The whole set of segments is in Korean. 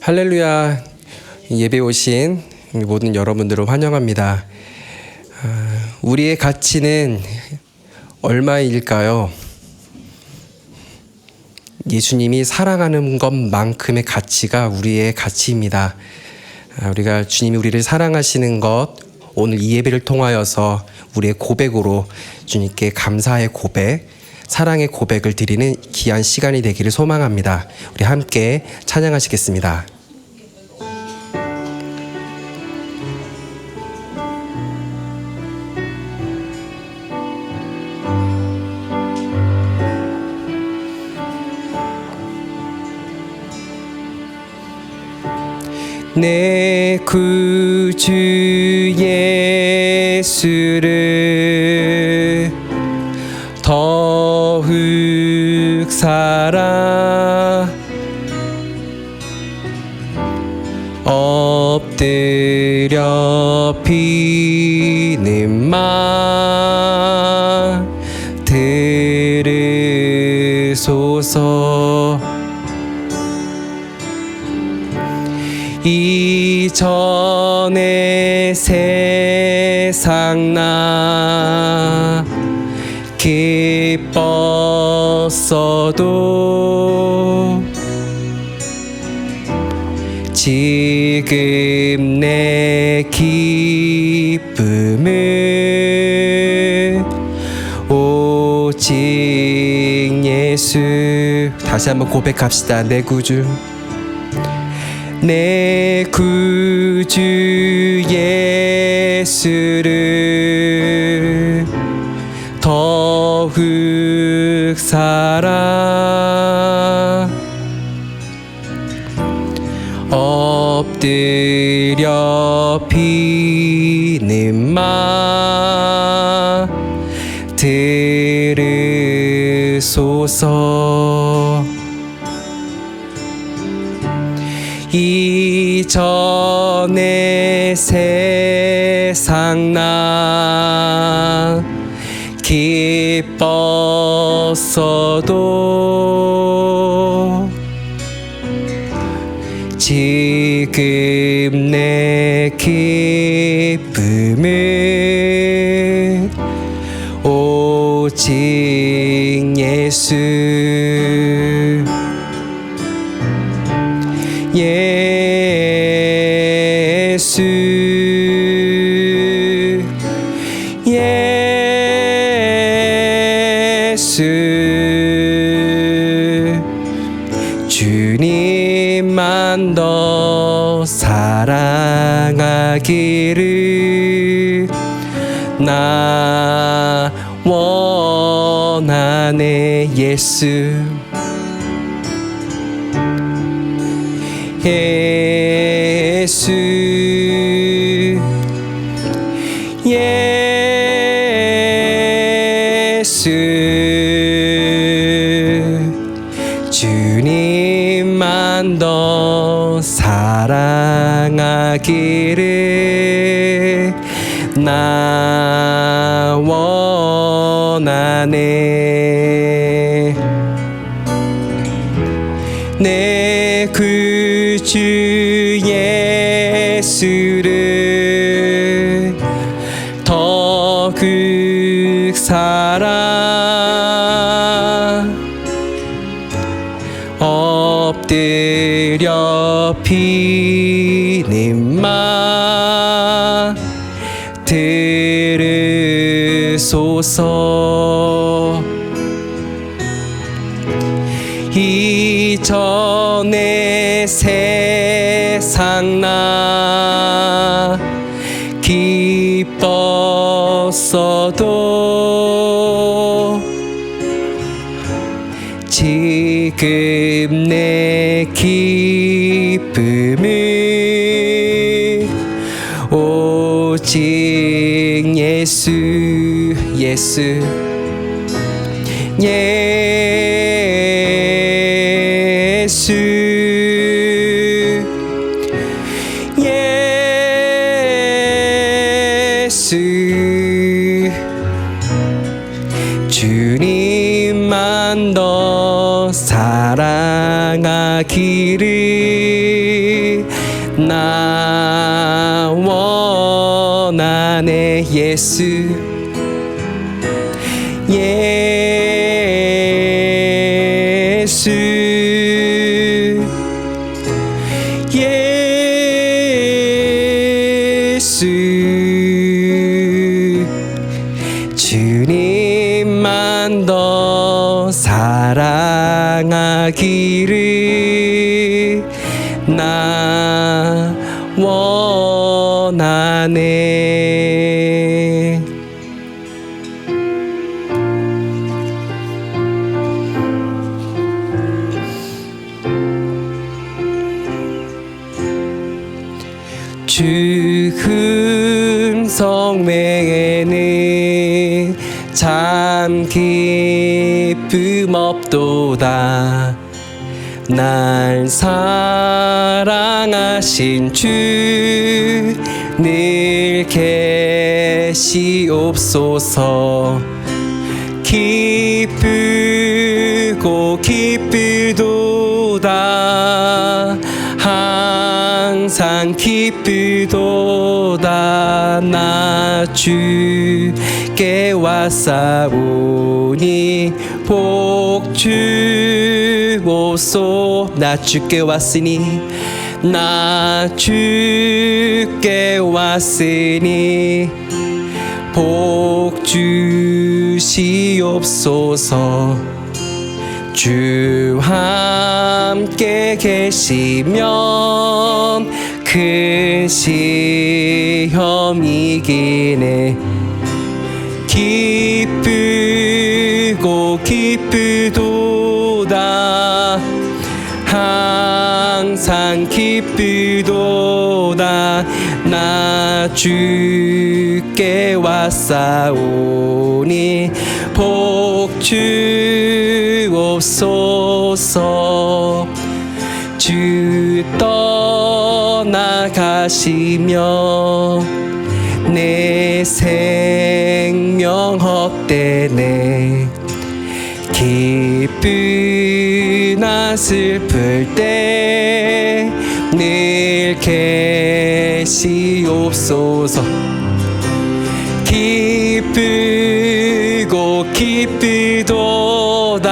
할렐루야. 예배 오신 모든 여러분들을 환영합니다. 우리의 가치는 얼마일까요? 예수님이 사랑하는 것만큼의 가치가 우리의 가치입니다. 우리가 주님이 우리를 사랑하시는 것, 오늘 이 예배를 통하여서 우리의 고백으로 주님께 감사의 고백, 사랑의 고백을 드리는 귀한 시간이 되기를 소망합니다. 우리 함께 찬양하시겠습니다. 내 구주 예수를 더욱 사랑 엎드려 비는 마 들으소서. 이전의 세상 나 기뻤어도 지금 내 기쁨은 오직 예수. 다시 한번 고백합시다. 내 구주, 내 구주 예수를 더욱 사랑 엎드려 비는 마 들으소서. 이전의 세상 나 기뻤어도 지금 내 기쁨은 오직 예수. 예수, 예수, 주님만 더 사랑하기를 나 원하네. 예수, 예수, 예수, 주님만 더 사랑하기를 나 원하네. 내 구주 예수를 더욱 사랑 엎드려 비는 마 들으소서. 이전의 세상 나 기뻤어도 지금 내 기쁨은 오직 예수. 예수, 예수, 예수, 주님만 더 사랑하기 나가기를 나 원하네. 예수 예수 예수 주님만 더 사랑하기를 나 원하네. 주 금성회에는 참 기쁨 없도다. 날 사랑하신 주 늘 계시옵소서. 기쁘고 기쁘도다. 항상 기쁘도다. 나 주께 왔사오니 복 주옵소. 나 주께 왔으니 나 주께 왔으니 복 주시옵소서. 주 함께 계시면 큰 시험 이기네. 기쁘고 기쁘도다. 항상 기쁘도다. 나 주께 왔사오니 복 주옵소서. 주 떠나가시며 내 생명 헛되네. 기쁘나 슬플 때 늘 계시옵소서. 기쁘고 기쁘도다.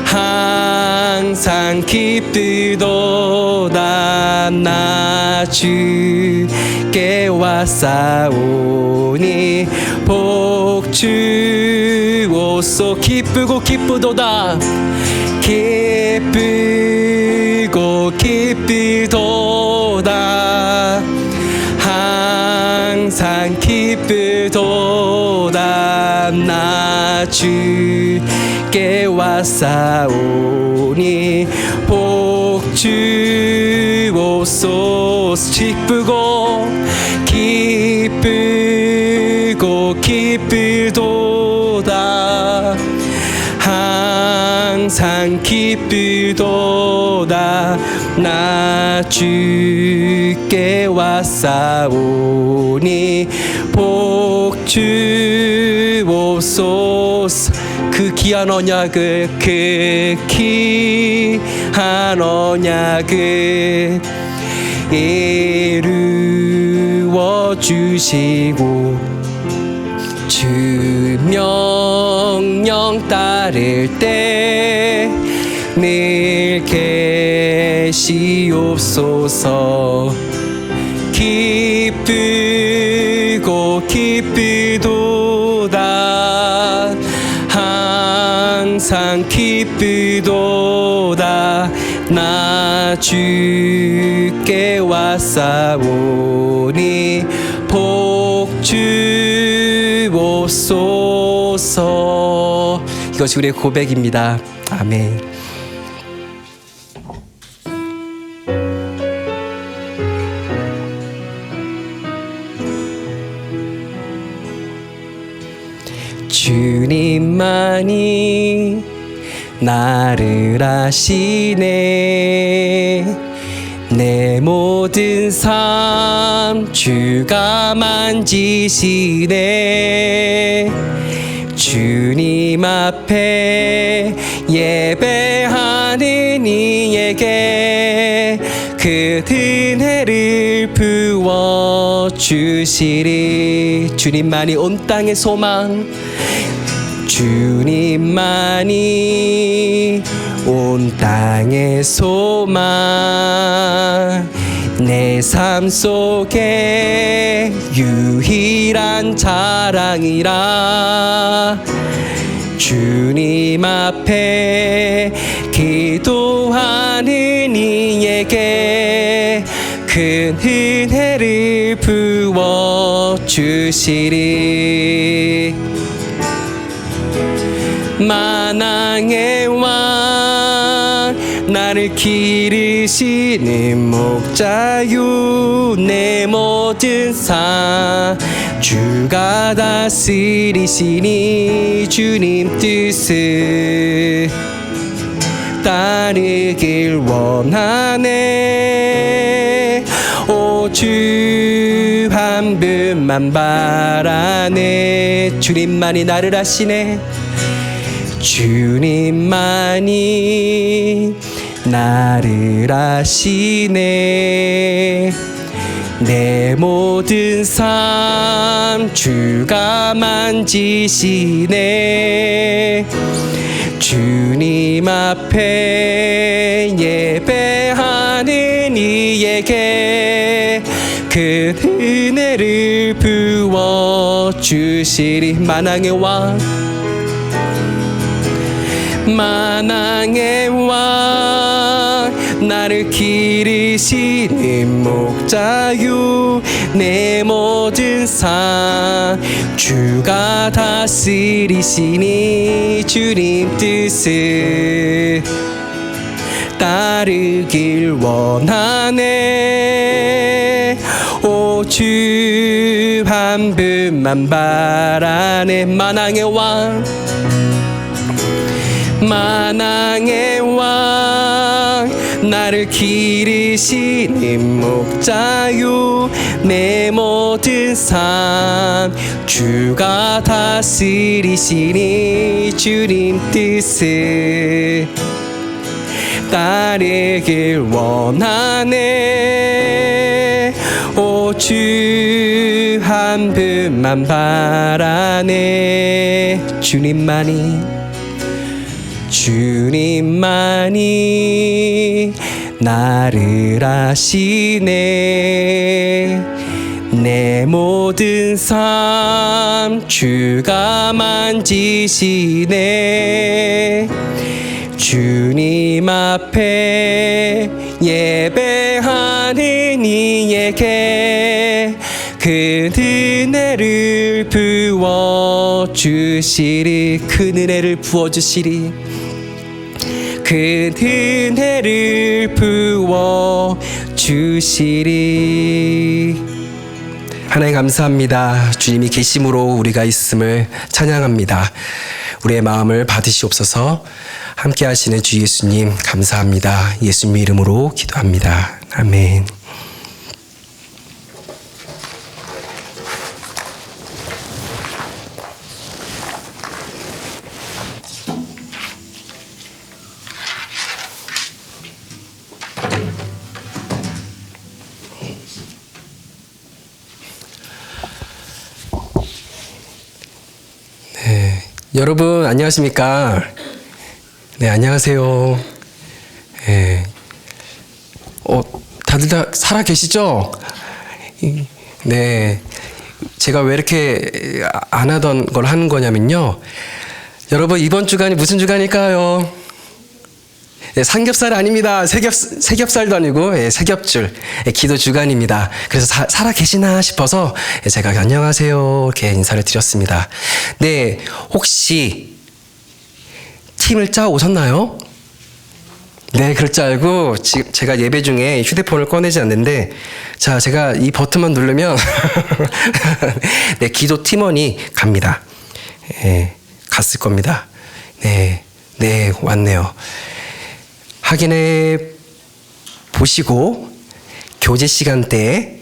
항상 기쁘도다. 나 주께 왔사오니 복 주옵소. 기쁘고 기쁘도다. 기쁘고 기쁘도다. 항상 기쁘도다. 나 주께 왔사오니 복 주옵소서. 기쁘고 기쁘고 기쁘도다. 항상 기쁘도다. 나 주께 왔사오니 복 주옵소서. 그 귀한 언약을 그 귀한 언약을 이루어 주시고 주 명령 따를 때 늘 계시옵소서. 기쁘고 기쁘도다. 항상 기쁘도다. 나 주께 왔사오니 복 주옵소서. 이것이 우리의 고백입니다. 아멘. 주님만이 나를 아시네. 내 모든 삶 주가 만지시네. 주님 앞에 예배하는 이 그 은혜를 부어주시리. 주님만이 온 땅의 소망, 주님만이 온 땅의 소망, 내 삶 속에 유일한 자랑이라. 주님 앞에 기도하는 이에게 큰 은혜를 부어주시리. 만왕의 왕, 나를 기르시는 목자유, 내 모든 삶 주가 다스리시니 주님 뜻을 따르길 원하네. 오주 한 분만 바라네. 주님만이 나를 아시네. 주님만이 나를 아시네. 내 모든 삶 주가 만지시네. 주님 앞에 예배하는 이에게 그 은혜를 부어주시리. 만왕의 왕, 만왕의 왕, 나를 기르시는 목자유, 내 모든 삶 주가 다스리시니 주님 뜻을 따르길 원하네. 오주 한 분만 바라네. 만왕의 왕, 만왕의 왕, 나를 기르시는 목자유, 내 모든 삶 주가 다스리시니 주님 뜻을 따르길 원하네. 오주 한 분만 바라네. 주님만이 나를 아시네. 내 모든 삶 주가 만지시네. 주님 앞에 예배하는 이에게 그 은혜를 부어주시리. 그 은혜를 부어주시리. 그 은혜를 부어주시리. 하나님 감사합니다. 주님이 계심으로 우리가 있음을 찬양합니다. 우리의 마음을 받으시옵소서. 함께 하시는 주 예수님 감사합니다. 예수님 이름으로 기도합니다. 아멘. 여러분 안녕하십니까? 네, 안녕하세요. 네. 다들 다 살아 계시죠? 네. 제가 왜 이렇게 안 하던 걸 하는 거냐면요. 여러분 이번 주간이 무슨 주간일까요? 네, 삼겹살 아닙니다. 세겹살도 아니고 세겹줄 기도 주간입니다. 그래서 살아 계시나 싶어서 제가 안녕하세요 이렇게 인사를 드렸습니다. 네, 혹시 팀을 짜 오셨나요? 네, 그럴 줄 알고 지금 제가 예배 중에 휴대폰을 꺼내지 않는데, 자, 제가 이 버튼만 누르면 네, 기도 팀원이 갑니다. 네, 갔을 겁니다. 네, 왔네요. 확인해 보시고 교제 시간 때에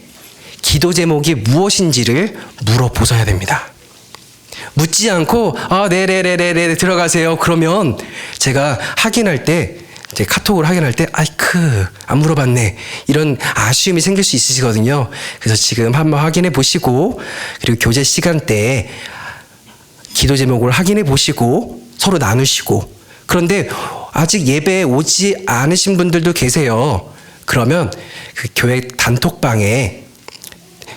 기도 제목이 무엇인지를 물어보셔야 됩니다. 묻지 않고 네네네네 들어가세요. 그러면 제가 확인할 때 이제 카톡을 확인할 때 아이크 안 물어봤네 이런 아쉬움이 생길 수 있으시거든요. 그래서 지금 한번 확인해 보시고 그리고 교제 시간대에 기도 제목을 확인해 보시고 서로 나누시고 그런데 아직 예배에 오지 않으신 분들도 계세요. 그러면 그 교회 단톡방에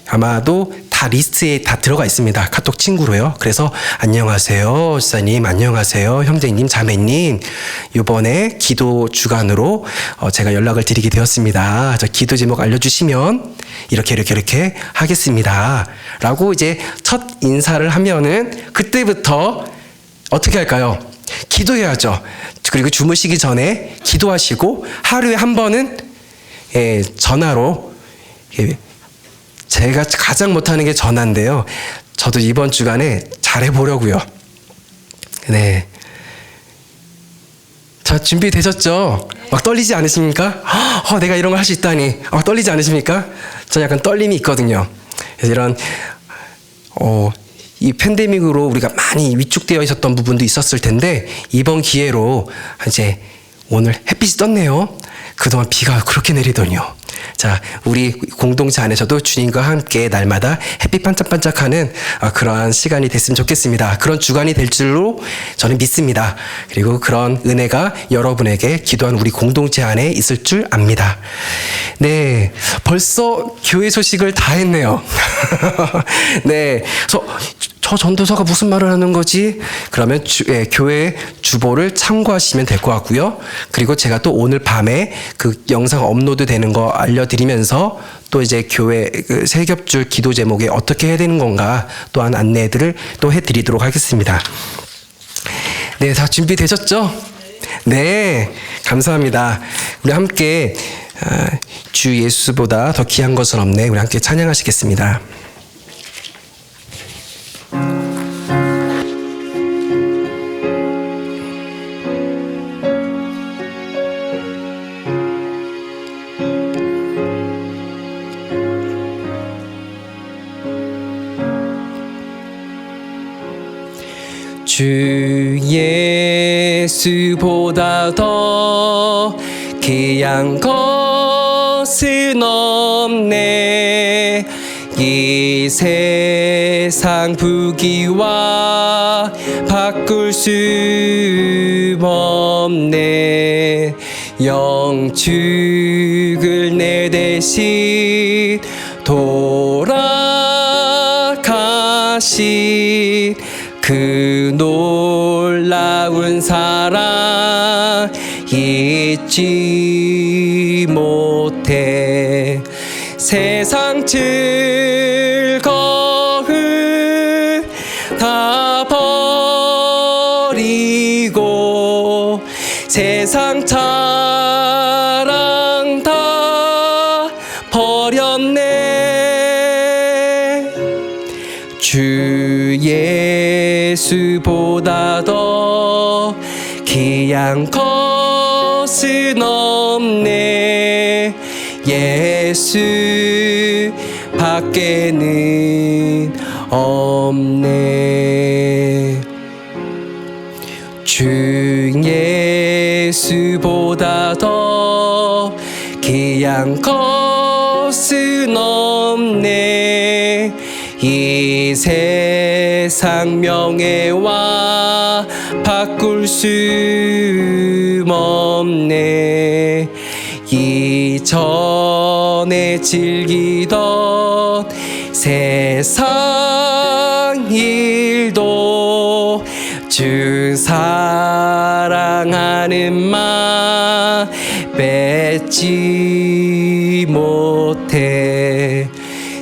아마도 다 리스트에 다 들어가 있습니다. 카톡 친구로요. 그래서 안녕하세요 지사님, 안녕하세요 형제님, 자매님, 이번에 기도 주간으로 제가 연락을 드리게 되었습니다. 저 기도 제목 알려주시면 이렇게 하겠습니다 라고 이제 첫 인사를 하면은 그때부터 어떻게 할까요? 기도해야죠. 그리고 주무시기 전에 기도하시고 하루에 한 번은 전화로 제가 가장 못하는 게 전화인데요. 저도 이번 주간에 잘해보려고요. 네. 자, 준비되셨죠? 막 떨리지 않으십니까? 내가 이런 걸 할 수 있다니. 떨리지 않으십니까? 저 약간 떨림이 있거든요. 그래서 이런 이 팬데믹으로 우리가 많이 위축되어 있었던 부분도 있었을 텐데 이번 기회로 이제 오늘 햇빛이 떴네요. 그동안 비가 그렇게 내리더니요. 자, 우리 공동체 안에서도 주님과 함께 날마다 햇빛 반짝반짝하는 그러한 시간이 됐으면 좋겠습니다. 그런 주간이 될 줄로 저는 믿습니다. 그리고 그런 은혜가 여러분에게 기도한 우리 공동체 안에 있을 줄 압니다. 네, 벌써 교회 소식을 다 했네요. 네, 그래서 저 전도사가 무슨 말을 하는 거지? 그러면 교회 주보를 참고하시면 될 것 같고요. 그리고 제가 또 오늘 밤에 그 영상 업로드 되는 거 알려드리면서 또 이제 교회 그 세겹줄 기도 제목에 어떻게 해야 되는 건가 또한 안내들을 또 해드리도록 하겠습니다. 네, 다 준비되셨죠? 네, 감사합니다. 우리 함께 주 예수보다 더 귀한 것은 없네. 우리 함께 찬양하시겠습니다. 주 예수보다 더 귀한 것은 없네. 이 세상 부귀와 바꿀 수 없네. 영축을 내 대신 돌아가신 그 놀라운 사랑 잊지 못해. 세상 즐거움 다 버리고 세상 자랑 다 버렸네. 주 예수보다 더 귀한 것은 없네. 예수 밖에는 없네. 주 예수보다 더 귀한 것은 없네. 이 세상 명예와 바꿀 수 없네. 이전에 즐기던 세상 일도 주 사랑하는 맘 뺏지 못해.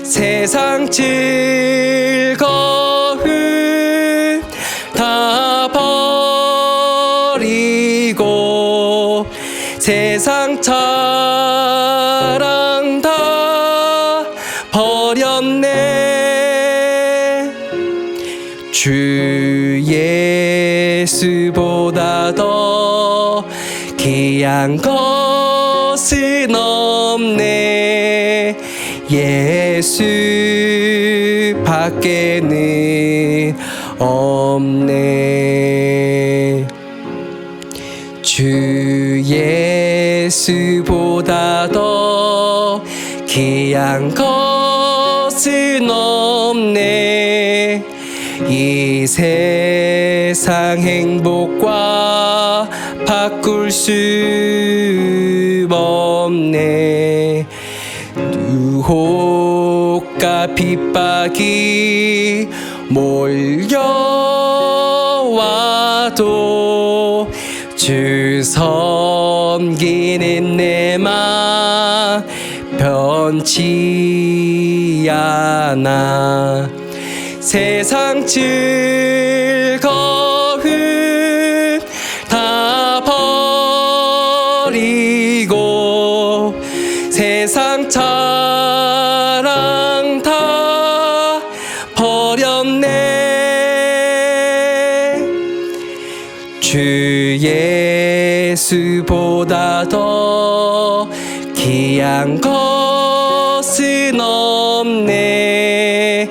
세상 즐거움 다 버리고 세상 자랑 다 버렸네. 주 예수보다 더 귀한 것은 없네. 예수 밖에는 없네. 주 예수보다 더 귀한 것은 없네. 이 세상 행복과 바꿀 수 없네. 유혹과 핍박이 몰려와도 주 섬기는 내 맘 변치 않아. 세상 즐거움 다 버리고 세상 자랑 다 버렸네. 주 예수보다 더 귀한 것은 없네.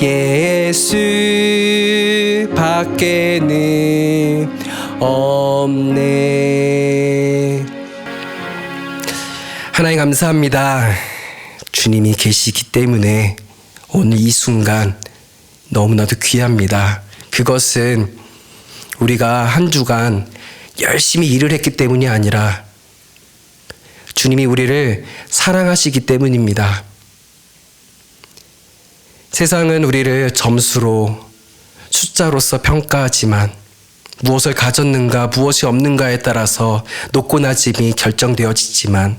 예수 밖에는 없네. 하나님 감사합니다. 주님이 계시기 때문에 오늘 이 순간 너무나도 귀합니다. 그것은 우리가 한 주간 열심히 일을 했기 때문이 아니라 주님이 우리를 사랑하시기 때문입니다. 세상은 우리를 점수로, 숫자로서 평가하지만 무엇을 가졌는가, 무엇이 없는가에 따라서 높고 낮음이 결정되어지지만,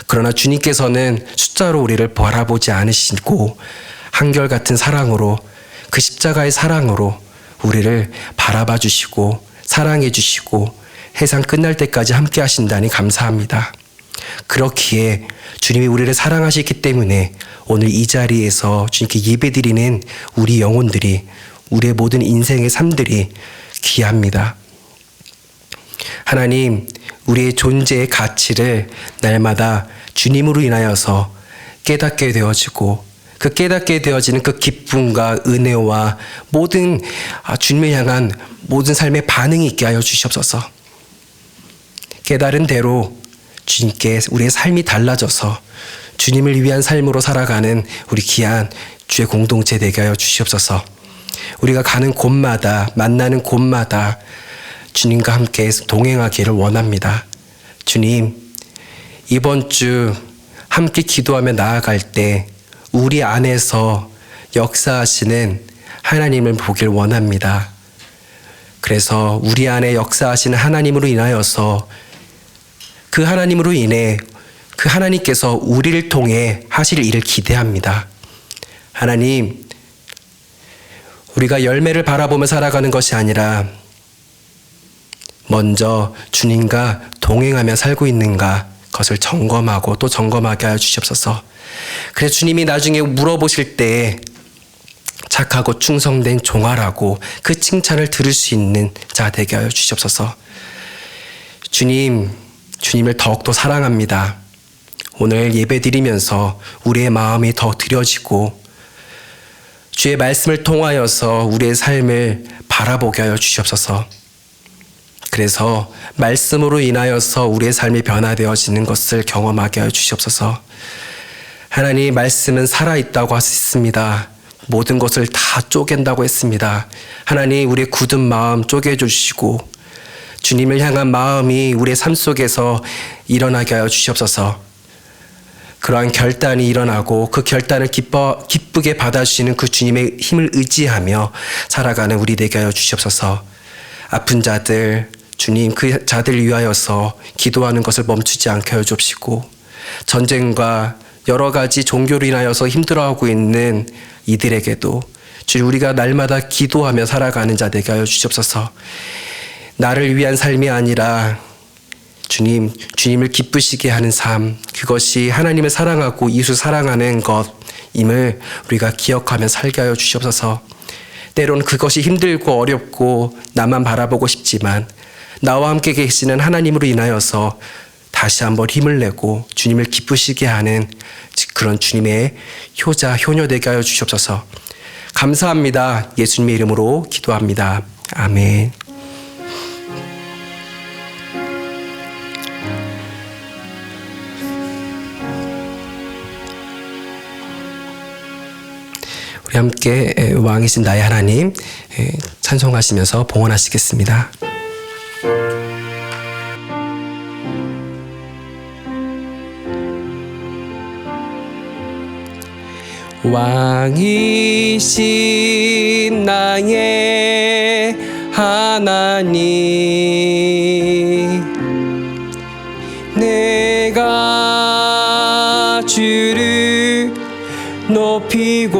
그러나 주님께서는 숫자로 우리를 바라보지 않으시고 한결같은 사랑으로, 그 십자가의 사랑으로 우리를 바라봐 주시고 사랑해 주시고 세상 끝날 때까지 함께 하신다니 감사합니다. 그렇기에 주님이 우리를 사랑하시기 때문에 오늘 이 자리에서 주님께 예배드리는 우리 영혼들이, 우리의 모든 인생의 삶들이 귀합니다. 하나님, 우리의 존재의 가치를 날마다 주님으로 인하여서 깨닫게 되어지고, 그 깨닫게 되어지는 그 기쁨과 은혜와 모든 주님을 향한 모든 삶의 반응이 있게 하여 주시옵소서. 깨달은 대로 주님께 우리의 삶이 달라져서 주님을 위한 삶으로 살아가는 우리 귀한 주의 공동체 되게 하여 주시옵소서. 우리가 가는 곳마다, 만나는 곳마다 주님과 함께 동행하기를 원합니다. 주님, 이번 주 함께 기도하며 나아갈 때 우리 안에서 역사하시는 하나님을 보길 원합니다. 그래서 우리 안에 역사하시는 하나님으로 인하여서 그 하나님으로 인해 그 하나님께서 우리를 통해 하실 일을 기대합니다. 하나님, 우리가 열매를 바라보며 살아가는 것이 아니라 먼저 주님과 동행하며 살고 있는가, 그것을 점검하고 또 점검하게 하여 주시옵소서. 그래서 주님이 나중에 물어보실 때 착하고 충성된 종아라고 그 칭찬을 들을 수 있는 자 되게 하여 주시옵소서. 주님을 더욱더 사랑합니다. 오늘 예배드리면서 우리의 마음이 더 드려지고 주의 말씀을 통하여서 우리의 삶을 바라보게 하여 주시옵소서. 그래서 말씀으로 인하여서 우리의 삶이 변화되어지는 것을 경험하게 하여 주시옵소서. 하나님, 말씀은 살아있다고 하셨습니다. 모든 것을 다 쪼갠다고 했습니다. 하나님, 우리의 굳은 마음 쪼개주시고 주님을 향한 마음이 우리의 삶 속에서 일어나게 하여 주시옵소서. 그러한 결단이 일어나고 그 결단을 기쁘게 받아주시는 그 주님의 힘을 의지하며 살아가는 우리 되게 하여 주시옵소서. 아픈 자들, 주님, 그 자들을 위하여서 기도하는 것을 멈추지 않게 하여 주옵시고, 전쟁과 여러 가지 종교로 인하여서 힘들어하고 있는 이들에게도 주님, 우리가 날마다 기도하며 살아가는 자 되게 하여 주시옵소서. 나를 위한 삶이 아니라 주님을 기쁘시게 하는 삶, 그것이 하나님을 사랑하고 이웃을 사랑하는 것임을 우리가 기억하며 살게 하여 주시옵소서. 때로는 그것이 힘들고 어렵고 나만 바라보고 싶지만 나와 함께 계시는 하나님으로 인하여서 다시 한번 힘을 내고 주님을 기쁘시게 하는 그런 주님의 효자, 효녀 되게 하여 주시옵소서. 감사합니다. 예수님의 이름으로 기도합니다. 아멘. 우리 함께 왕이신 나의 하나님 찬송하시면서 봉헌하시겠습니다. 왕이신 나의 하나님, 내가 주를 높이고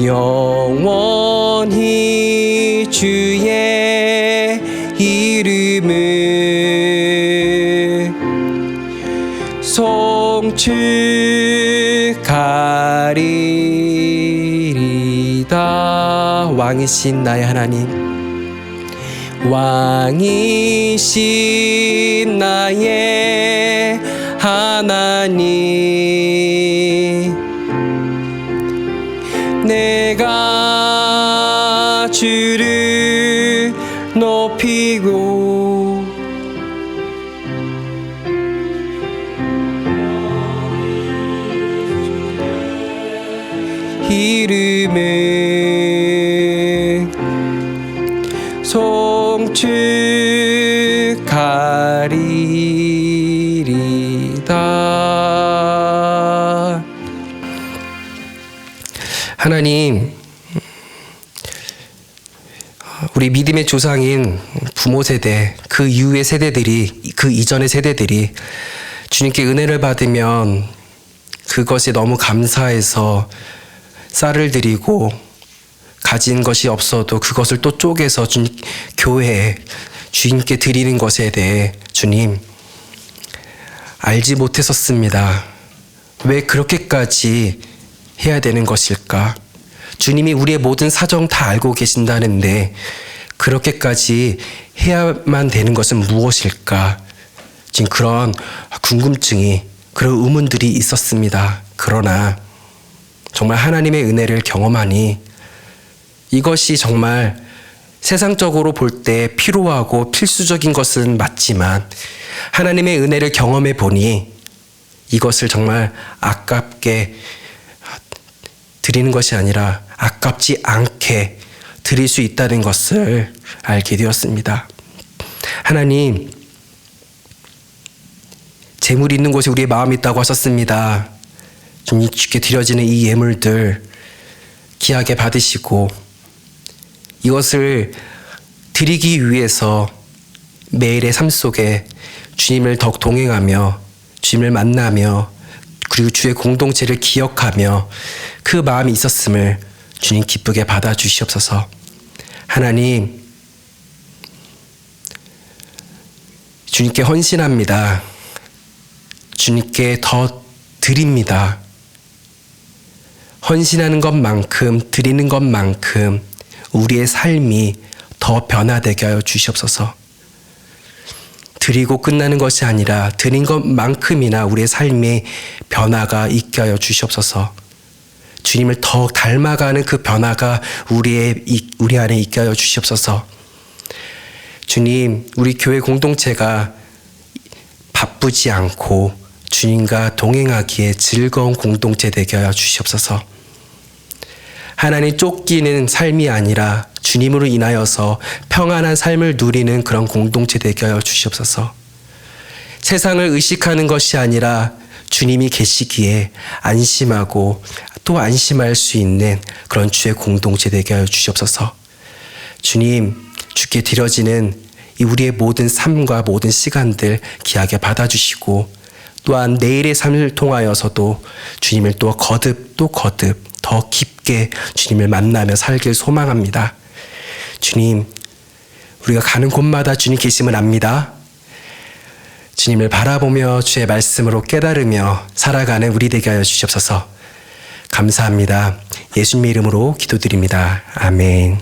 영원히 주의 이름을 송축하리이다. 왕이신 나의 하나님, 왕이신 나의 하나님, 내가 주를 높이고 이름을 송축하리이다. 하나님, 우리 믿음의 조상인 부모 세대, 그 이후의 세대들이, 그 이전의 세대들이 주님께 은혜를 받으면 그것이 너무 감사해서 쌀을 드리고 가진 것이 없어도 그것을 또 쪼개서 교회에 주님께 드리는 것에 대해 주님 알지 못했었습니다. 왜 그렇게까지 해야 되는 것일까? 주님이 우리의 모든 사정 다 알고 계신다는데 그렇게까지 해야만 되는 것은 무엇일까? 지금 그런 궁금증이, 그런 의문들이 있었습니다. 그러나 정말 하나님의 은혜를 경험하니 이것이 정말 세상적으로 볼 때 필요하고 필수적인 것은 맞지만 하나님의 은혜를 경험해 보니 이것을 정말 아깝게 드리는 것이 아니라 아깝지 않게 드릴 수 있다는 것을 알게 되었습니다. 하나님, 재물이 있는 곳에 우리의 마음이 있다고 하셨습니다. 주님께 드려지는 이 예물들 귀하게 받으시고 이것을 드리기 위해서 매일의 삶 속에 주님을 더욱 동행하며 주님을 만나며 그리고 주의 공동체를 기억하며 그 마음이 있었음을 주님 기쁘게 받아주시옵소서. 하나님, 주님께 헌신합니다. 주님께 더 드립니다. 헌신하는 것만큼, 드리는 것만큼 우리의 삶이 더 변화되게 하여 주시옵소서. 드리고 끝나는 것이 아니라 드린 것만큼이나 우리의 삶의 변화가 있게 하여 주시옵소서. 주님을 더 닮아가는 그 변화가 우리 안에 있게 하여 주시옵소서. 주님, 우리 교회 공동체가 바쁘지 않고 주님과 동행하기에 즐거운 공동체 되게 하여 주시옵소서. 하나님, 쫓기는 삶이 아니라 주님으로 인하여서 평안한 삶을 누리는 그런 공동체 되게 하여 주시옵소서. 세상을 의식하는 것이 아니라 주님이 계시기에 안심하고 또 안심할 수 있는 그런 주의 공동체 되게 하여 주시옵소서. 주님, 주께 드려지는 이 우리의 모든 삶과 모든 시간들 귀하게 받아주시고 또한 내일의 삶을 통하여서도 주님을 또 거듭 더 깊게 주님을 만나며 살길 소망합니다. 주님, 우리가 가는 곳마다 주님 계심을 압니다. 주님을 바라보며 주의 말씀으로 깨달으며 살아가는 우리 되게 하여 주시옵소서. 감사합니다. 예수님의 이름으로 기도드립니다. 아멘.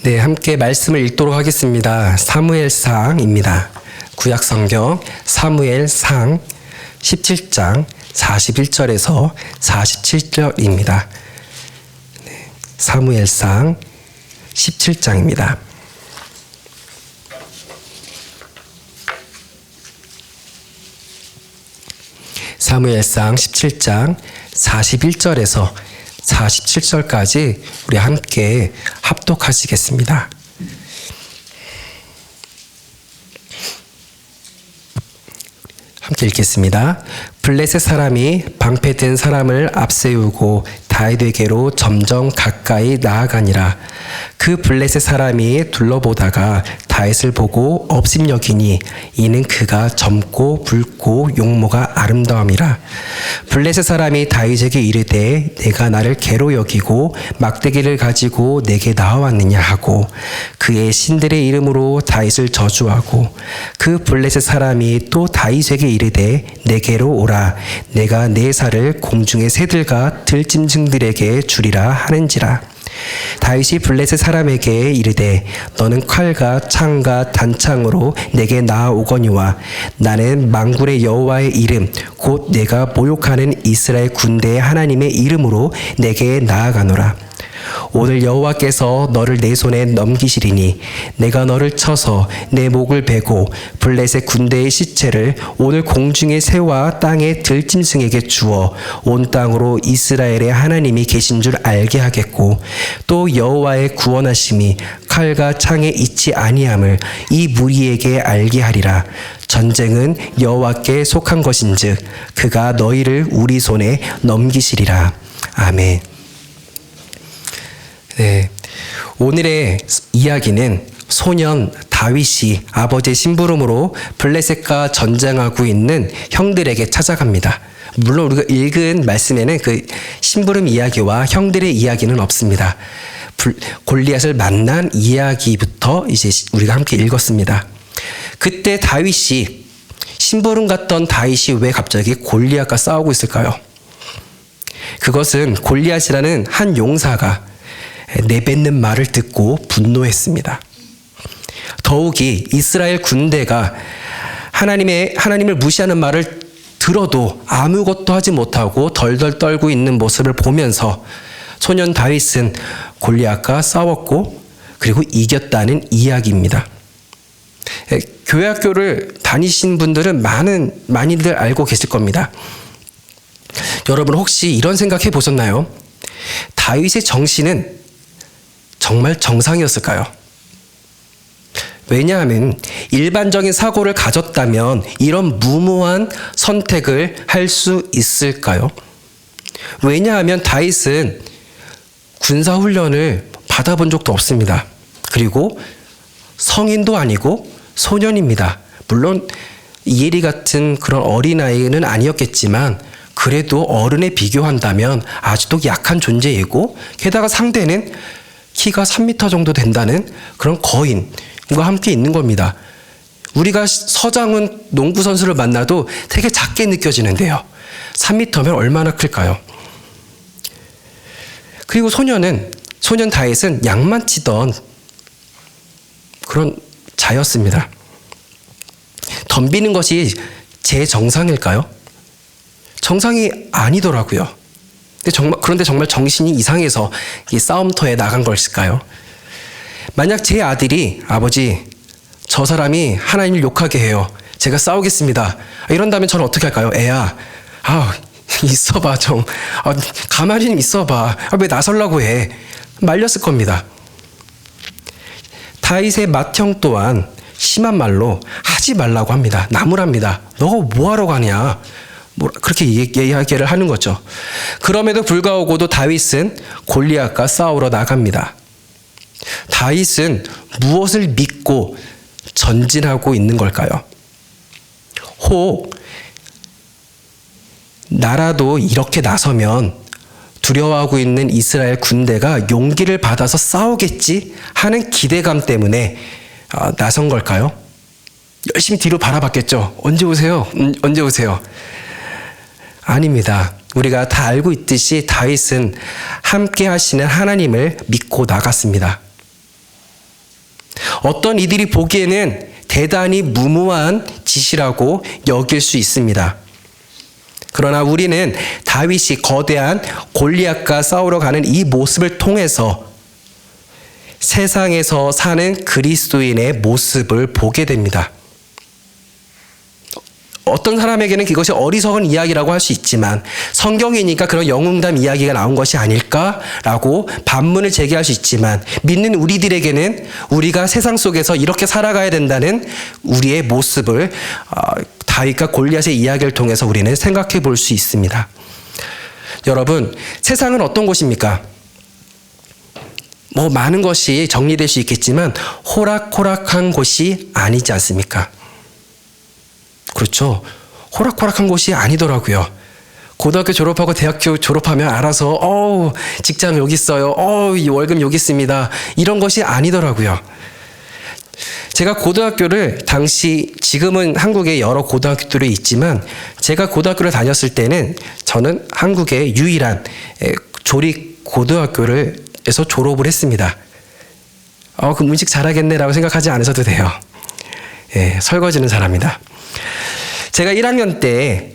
네, 함께 말씀을 읽도록 하겠습니다. 사무엘상입니다. 구약성경 사무엘상 17장 41절에서 47절입니다. 네, 사무엘상 17장입니다. 사무엘상 17장 41절에서 47절까지 우리 함께 합독하시겠습니다. 함께 읽겠습니다. 블레셋 사람이 방패든 사람을 앞세우고 다윗에게로 점점 가까이 나아가니라. 그 블레셋 사람이 둘러보다가 다윗을 보고 업심여기니 이는 그가 젊고 붉고 용모가 아름다움이라. 블레셋 사람이 다윗에게 이르되 내가 나를 개로 여기고 막대기를 가지고 내게 나와왔느냐 하고 그의 신들의 이름으로 다윗을 저주하고 그 블레셋 사람이 또 다윗에게 이르되 내게로 오라 내가 내 살을 공중의 새들과 들짐승들에게 주리라 하는지라. 다윗이 블레셋 사람에게 이르되 너는 칼과 창과 단창으로 내게 나아오거니와 나는 만군의 여호와의 이름 곧 내가 모욕하는 이스라엘 군대의 하나님의 이름으로 내게 나아가노라. 오늘 여호와께서 너를 내 손에 넘기시리니 내가 너를 쳐서 내 목을 베고 블레셋 군대의 시체를 오늘 공중의 새와 땅의 들짐승에게 주어 온 땅으로 이스라엘의 하나님이 계신 줄 알게 하겠고 또 여호와의 구원하심이 칼과 창에 있지 아니함을 이 무리에게 알게 하리라. 전쟁은 여호와께 속한 것인즉 그가 너희를 우리 손에 넘기시리라. 아멘. 네, 오늘의 이야기는 소년 다윗이 아버지의 심부름으로 블레셋과 전쟁하고 있는 형들에게 찾아갑니다. 물론 우리가 읽은 말씀에는 그 심부름 이야기와 형들의 이야기는 없습니다. 골리앗을 만난 이야기부터 이제 우리가 함께 읽었습니다. 그때 다윗이 심부름 갔던 다윗이 왜 갑자기 골리앗과 싸우고 있을까요? 그것은 골리앗이라는 한 용사가 내뱉는 말을 듣고 분노했습니다. 더욱이 이스라엘 군대가 하나님을 무시하는 말을 들어도 아무것도 하지 못하고 덜덜 떨고 있는 모습을 보면서 소년 다윗은 골리앗과 싸웠고 그리고 이겼다는 이야기입니다. 교회 학교를 다니신 분들은 많이들 알고 계실 겁니다. 여러분 혹시 이런 생각 해보셨나요? 다윗의 정신은 정말 정상이었을까요? 왜냐하면 일반적인 사고를 가졌다면 이런 무모한 선택을 할 수 있을까요? 왜냐하면 다윗은 군사훈련을 받아본 적도 없습니다. 그리고 성인도 아니고 소년입니다. 물론 이엘이 같은 그런 어린아이는 아니었겠지만 그래도 어른에 비교한다면 아직도 약한 존재이고 게다가 상대는 키가 3m 정도 된다는 그런 거인과 함께 있는 겁니다. 우리가 서장훈 농구 선수를 만나도 되게 작게 느껴지는데요. 3m면 얼마나 클까요? 그리고 소년 다윗은 양만 치던 그런 자였습니다. 덤비는 것이 제 정상일까요? 정상이 아니더라고요. 그런데 정말 정신이 이상해서 이 싸움터에 나간 것일까요? 만약 제 아들이 아버지 저 사람이 하나님을 욕하게 해요. 제가 싸우겠습니다. 이런다면 저는 어떻게 할까요? 애야, 있어봐 좀. 가만히 있어봐. 왜 나서려고 해? 말렸을 겁니다. 다윗의 맏형 또한 심한 말로 하지 말라고 합니다. 나무랍니다. 너가 뭐하러 가냐? 그렇게 이야기를 하는 거죠. 그럼에도 불구하고도 다윗은 골리앗과 싸우러 나갑니다. 다윗은 무엇을 믿고 전진하고 있는 걸까요? 혹 나라도 이렇게 나서면 두려워하고 있는 이스라엘 군대가 용기를 받아서 싸우겠지 하는 기대감 때문에 나선 걸까요? 열심히 뒤로 바라봤겠죠. 언제 오세요? 언제 오세요? 아닙니다. 우리가 다 알고 있듯이 다윗은 함께 하시는 하나님을 믿고 나갔습니다. 어떤 이들이 보기에는 대단히 무모한 짓이라고 여길 수 있습니다. 그러나 우리는 다윗이 거대한 골리앗과 싸우러 가는 이 모습을 통해서 세상에서 사는 그리스도인의 모습을 보게 됩니다. 어떤 사람에게는 이것이 어리석은 이야기라고 할 수 있지만 성경이니까 그런 영웅담 이야기가 나온 것이 아닐까라고 반문을 제기할 수 있지만 믿는 우리들에게는 우리가 세상 속에서 이렇게 살아가야 된다는 우리의 모습을 다윗과 골리앗의 이야기를 통해서 우리는 생각해 볼 수 있습니다. 여러분, 세상은 어떤 곳입니까? 많은 것이 정리될 수 있겠지만 호락호락한 곳이 아니지 않습니까? 그렇죠. 호락호락한 곳이 아니더라고요. 고등학교 졸업하고 대학교 졸업하면 알아서 직장 여기 있어요. 월급 여기 있습니다. 이런 것이 아니더라고요. 제가 고등학교를 지금은 한국에 여러 고등학교들이 있지만 제가 고등학교를 다녔을 때는 저는 한국의 유일한 조립 고등학교에서 졸업을 했습니다. 그럼 음식 잘하겠네라고 생각하지 않으셔도 돼요. 설거지는 잘합니다. 제가 1학년 때,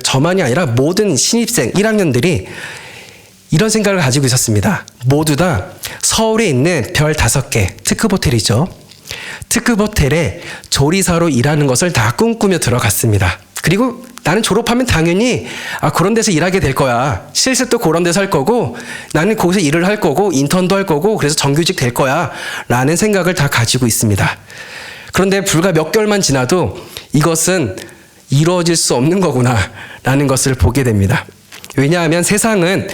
저만이 아니라 모든 신입생 1학년들이 이런 생각을 가지고 있었습니다. 모두 다 서울에 있는 별 5개, 특급 호텔이죠. 특급 호텔에 조리사로 일하는 것을 다 꿈꾸며 들어갔습니다. 그리고 나는 졸업하면 당연히 그런 데서 일하게 될 거야. 실습도 그런 데서 할 거고 나는 거기서 일을 할 거고 인턴도 할 거고 그래서 정규직 될 거야 라는 생각을 다 가지고 있습니다. 그런데 불과 몇 개월만 지나도 이것은 이루어질 수 없는 거구나 라는 것을 보게 됩니다. 왜냐하면 세상은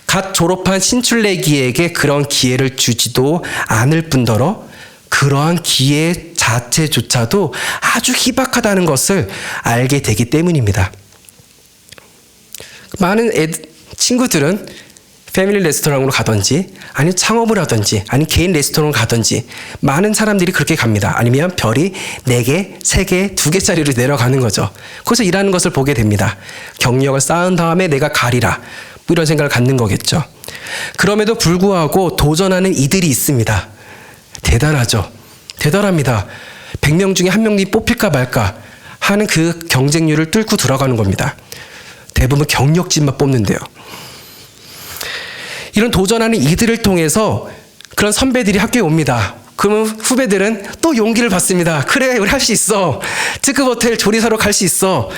갓 졸업한 신출내기에게 그런 기회를 주지도 않을 뿐더러 그러한 기회 자체조차도 아주 희박하다는 것을 알게 되기 때문입니다. 많은 친구들은 패밀리 레스토랑으로 가든지 아니면 창업을 하든지 아니면 개인 레스토랑을 가든지 많은 사람들이 그렇게 갑니다. 아니면 별이 4개, 3개, 2개짜리로 내려가는 거죠. 거기서 일하는 것을 보게 됩니다. 경력을 쌓은 다음에 내가 가리라. 이런 생각을 갖는 거겠죠. 그럼에도 불구하고 도전하는 이들이 있습니다. 대단하죠. 대단합니다. 100명 중에 1명이 뽑힐까 말까 하는 그 경쟁률을 뚫고 들어가는 겁니다. 대부분 경력직만 뽑는데요. 이런 도전하는 이들을 통해서 그런 선배들이 학교에 옵니다. 그러면 후배들은 또 용기를 받습니다. 그래, 우리 할 수 있어. 특급 호텔 조리사로 갈 수 있어.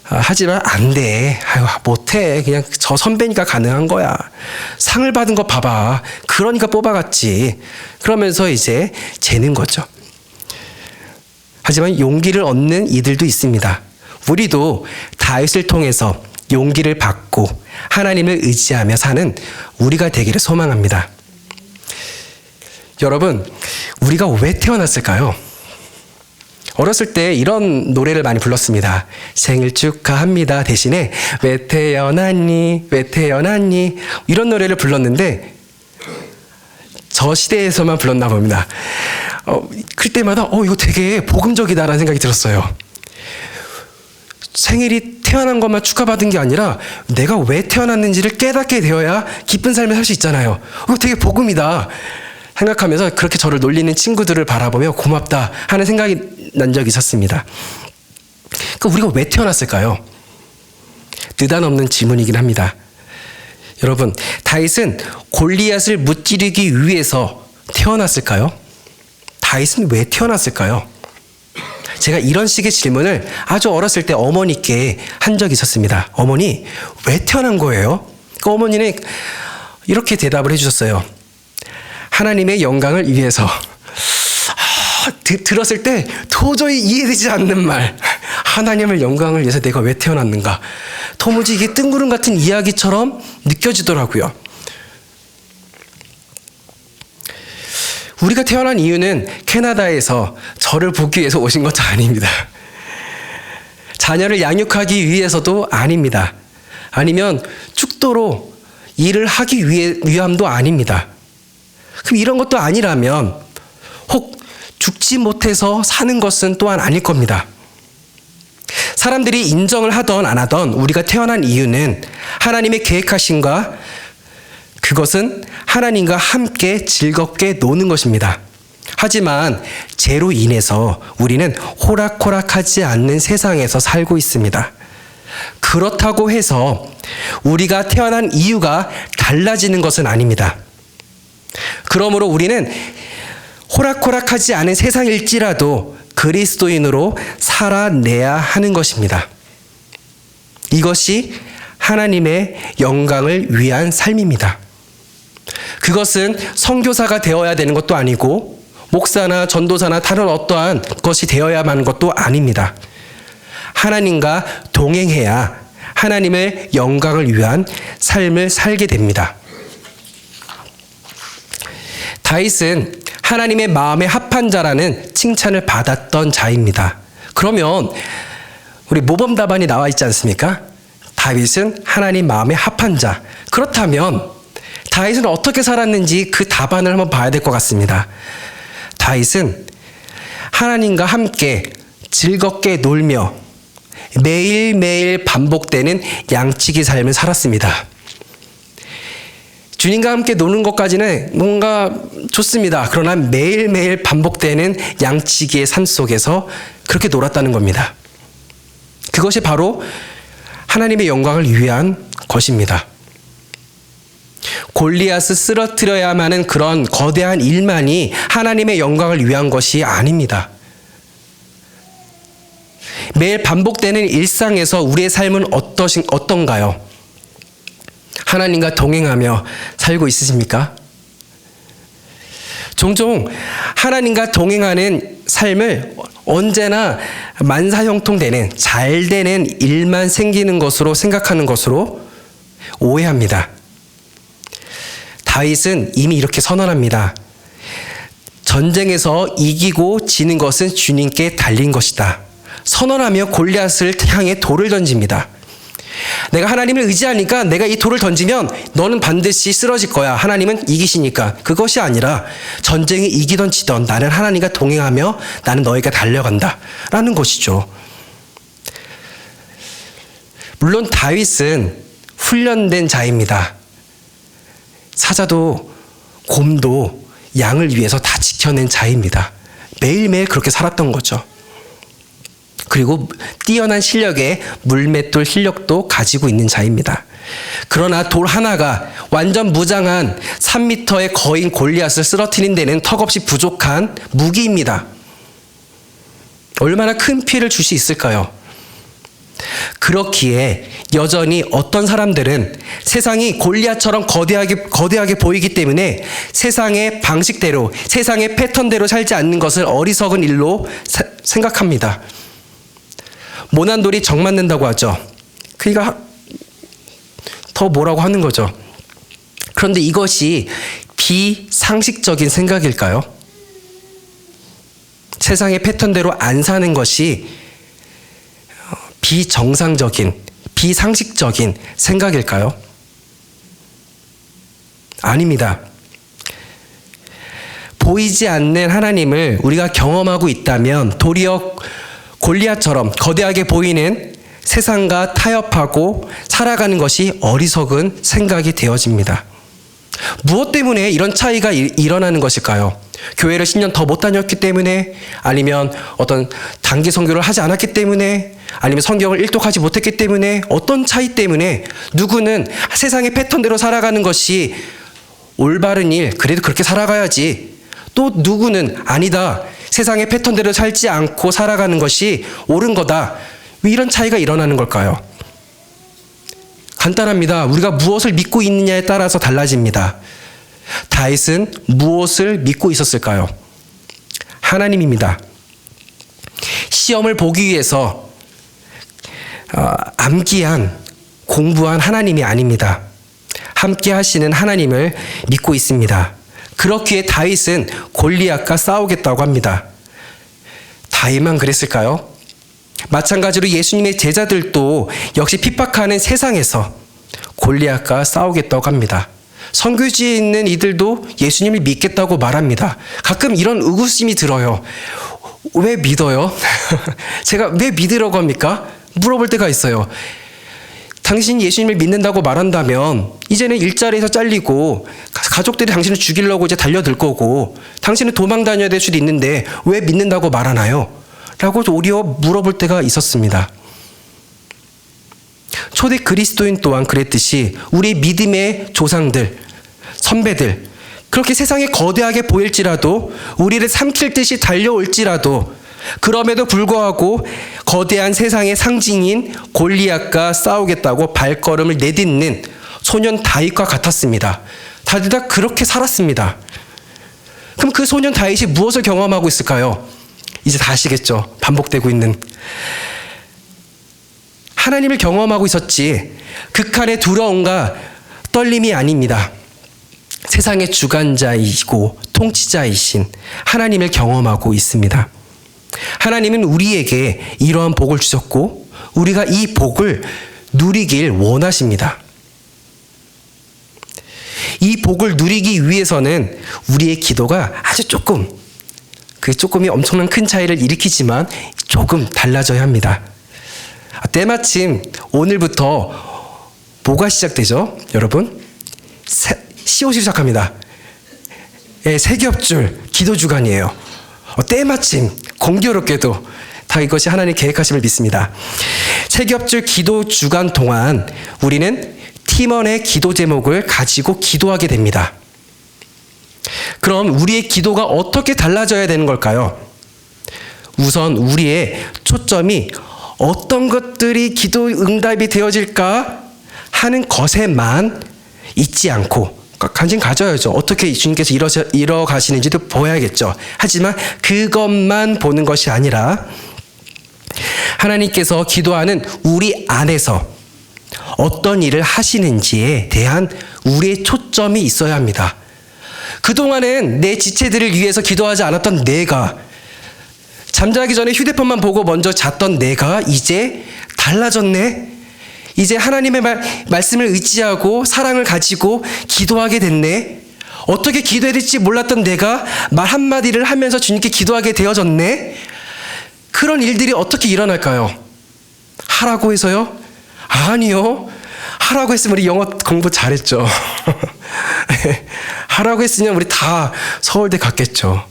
하지만 안 돼. 못해. 그냥 저 선배니까 가능한 거야. 상을 받은 거 봐봐. 그러니까 뽑아갔지. 그러면서 이제 재는 거죠. 하지만 용기를 얻는 이들도 있습니다. 우리도 다윗을 통해서 용기를 받고 하나님을 의지하며 사는 우리가 되기를 소망합니다. 여러분, 우리가 왜 태어났을까요? 어렸을 때 이런 노래를 많이 불렀습니다. 생일 축하합니다 대신에 왜 태어났니 왜 태어났니 이런 노래를 불렀는데 저 시대에서만 불렀나 봅니다. 그때마다 이거 되게 복음적이다라는 생각이 들었어요. 생일이 태어난 것만 축하받은 게 아니라 내가 왜 태어났는지를 깨닫게 되어야 기쁜 삶을 살 수 있잖아요. 되게 복음이다 생각하면서 그렇게 저를 놀리는 친구들을 바라보며 고맙다 하는 생각이 난 적이 있었습니다. 우리가 왜 태어났을까요? 느닷없는 질문이긴 합니다. 여러분, 다윗은 골리앗을 무찌르기 위해서 태어났을까요? 다윗은 왜 태어났을까요? 제가 이런 식의 질문을 아주 어렸을 때 어머니께 한 적이 있었습니다. 어머니, 왜 태어난 거예요? 어머니는 이렇게 대답을 해주셨어요. 하나님의 영광을 위해서. 들었을 때 도저히 이해되지 않는 말. 하나님의 영광을 위해서 내가 왜 태어났는가. 도무지 이게 뜬구름 같은 이야기처럼 느껴지더라고요. 우리가 태어난 이유는 캐나다에서 저를 보기 위해서 오신 것도 아닙니다. 자녀를 양육하기 위해서도 아닙니다. 아니면 축도로 일을 하기 위함도 아닙니다. 그럼 이런 것도 아니라면 혹 죽지 못해서 사는 것은 또한 아닐 겁니다. 사람들이 인정을 하던 안 하던 우리가 태어난 이유는 하나님의 계획하심과 그것은 하나님과 함께 즐겁게 노는 것입니다. 하지만 죄로 인해서 우리는 호락호락하지 않는 세상에서 살고 있습니다. 그렇다고 해서 우리가 태어난 이유가 달라지는 것은 아닙니다. 그러므로 우리는 호락호락하지 않은 세상일지라도 그리스도인으로 살아내야 하는 것입니다. 이것이 하나님의 영광을 위한 삶입니다. 그것은 선교사가 되어야 되는 것도 아니고 목사나 전도사나 다른 어떠한 것이 되어야만 하는 것도 아닙니다. 하나님과 동행해야 하나님의 영광을 위한 삶을 살게 됩니다. 다윗은 하나님의 마음에 합한 자라는 칭찬을 받았던 자입니다. 그러면 우리 모범 답안이 나와 있지 않습니까? 다윗은 하나님 마음에 합한 자. 그렇다면 다윗은 어떻게 살았는지 그 답안을 한번 봐야 될 것 같습니다. 다윗은 하나님과 함께 즐겁게 놀며 매일매일 반복되는 양치기 삶을 살았습니다. 주님과 함께 노는 것까지는 뭔가 좋습니다. 그러나 매일매일 반복되는 양치기의 삶 속에서 그렇게 놀았다는 겁니다. 그것이 바로 하나님의 영광을 위한 것입니다. 골리앗을 쓰러뜨려야만 하는 그런 거대한 일만이 하나님의 영광을 위한 것이 아닙니다. 매일 반복되는 일상에서 우리의 삶은 어떤가요? 하나님과 동행하며 살고 있으십니까? 종종 하나님과 동행하는 삶을 언제나 만사형통되는 잘 되는 일만 생기는 것으로 생각하는 것으로 오해합니다. 다윗은 이미 이렇게 선언합니다. 전쟁에서 이기고 지는 것은 주님께 달린 것이다. 선언하며 골리앗을 향해 돌을 던집니다. 내가 하나님을 의지하니까 내가 이 돌을 던지면 너는 반드시 쓰러질 거야. 하나님은 이기시니까. 그것이 아니라 전쟁이 이기던 지던 나는 하나님과 동행하며 나는 너에게 달려간다 라는 것이죠. 물론 다윗은 훈련된 자입니다. 사자도 곰도 양을 위해서 다 지켜낸 자입니다. 매일매일 그렇게 살았던 거죠. 그리고 뛰어난 실력에 물맷돌 실력도 가지고 있는 자입니다. 그러나 돌 하나가 완전 무장한 3m의 거인 골리앗을 쓰러뜨린 데는 턱없이 부족한 무기입니다. 얼마나 큰 피해를 줄 수 있을까요? 그렇기에 여전히 어떤 사람들은 세상이 골리앗처럼 거대하게 보이기 때문에 세상의 방식대로, 세상의 패턴대로 살지 않는 것을 어리석은 일로 생각합니다. 모난 돌이 정 맞는다고 하죠. 그러니까 더 뭐라고 하는 거죠. 그런데 이것이 비상식적인 생각일까요? 세상의 패턴대로 안 사는 것이 비정상적인, 비상식적인 생각일까요? 아닙니다. 보이지 않는 하나님을 우리가 경험하고 있다면 도리어 골리앗처럼 거대하게 보이는 세상과 타협하고 살아가는 것이 어리석은 생각이 되어집니다. 무엇 때문에 이런 차이가 일어나는 것일까요? 교회를 10년 더 못 다녔기 때문에, 아니면 어떤 단기 선교를 하지 않았기 때문에, 아니면 성경을 일독하지 못했기 때문에, 어떤 차이 때문에 누구는 세상의 패턴대로 살아가는 것이 올바른 일, 그래도 그렇게 살아가야지. 또 누구는 아니다. 세상의 패턴대로 살지 않고 살아가는 것이 옳은 거다. 왜 이런 차이가 일어나는 걸까요? 간단합니다. 우리가 무엇을 믿고 있느냐에 따라서 달라집니다. 다윗은 무엇을 믿고 있었을까요? 하나님입니다. 시험을 보기 위해서 암기한, 공부한 하나님이 아닙니다. 함께 하시는 하나님을 믿고 있습니다. 그렇기에 다윗은 골리앗과 싸우겠다고 합니다. 다윗만 그랬을까요? 마찬가지로 예수님의 제자들도 역시 핍박하는 세상에서 골리앗과 싸우겠다고 합니다. 선교지에 있는 이들도 예수님을 믿겠다고 말합니다. 가끔 이런 의구심이 들어요. 왜 믿어요? 제가 왜 믿으라고 합니까? 물어볼 때가 있어요. 당신이 예수님을 믿는다고 말한다면 이제는 일자리에서 잘리고 가족들이 당신을 죽이려고 이제 달려들 거고 당신은 도망 다녀야 될 수도 있는데 왜 믿는다고 말하나요? 라고 오히려 물어볼 때가 있었습니다. 초대 그리스도인 또한 그랬듯이 우리 믿음의 조상들, 선배들, 그렇게 세상에 거대하게 보일지라도, 우리를 삼킬 듯이 달려올지라도, 그럼에도 불구하고 거대한 세상의 상징인 골리앗과 싸우겠다고 발걸음을 내딛는 소년 다윗과 같았습니다. 다들 다 그렇게 살았습니다. 그럼 그 소년 다윗이 무엇을 경험하고 있을까요? 이제 다 아시겠죠? 반복되고 있는. 하나님을 경험하고 있었지 극한의 두려움과 떨림이 아닙니다. 세상의 주관자이시고 통치자이신 하나님을 경험하고 있습니다. 하나님은 우리에게 이러한 복을 주셨고 우리가 이 복을 누리길 원하십니다. 이 복을 누리기 위해서는 우리의 기도가 아주 조금, 그 조금이 엄청난 큰 차이를 일으키지만 조금 달라져야 합니다. 때마침 오늘부터 뭐가 시작되죠? 여러분? 시옷이 시작합니다. 예, 세겹줄 기도 주간이에요. 때마침 공교롭게도 다 이것이 하나님 계획하심을 믿습니다. 세겹줄 기도 주간 동안 우리는 팀원의 기도 제목을 가지고 기도하게 됩니다. 그럼 우리의 기도가 어떻게 달라져야 되는 걸까요? 우선 우리의 초점이 어떤 것들이 기도 응답이 되어질까 하는 것에만 있지 않고 관심 가져야죠. 어떻게 주님께서 이뤄 가시는지도 보야겠죠. 하지만 그것만 보는 것이 아니라 하나님께서 기도하는 우리 안에서 어떤 일을 하시는지에 대한 우리의 초점이 있어야 합니다. 그동안은 내 지체들을 위해서 기도하지 않았던 내가, 잠자기 전에 휴대폰만 보고 먼저 잤던 내가 이제 달라졌네. 이제 하나님의 말씀을 의지하고 사랑을 가지고 기도하게 됐네. 어떻게 기도해야 될지 몰랐던 내가 말 한마디를 하면서 주님께 기도하게 되어졌네. 그런 일들이 어떻게 일어날까요? 하라고 해서요? 아니요. 하라고 했으면 우리 영어 공부 잘했죠. 하라고 했으면 우리 다 서울대 갔겠죠.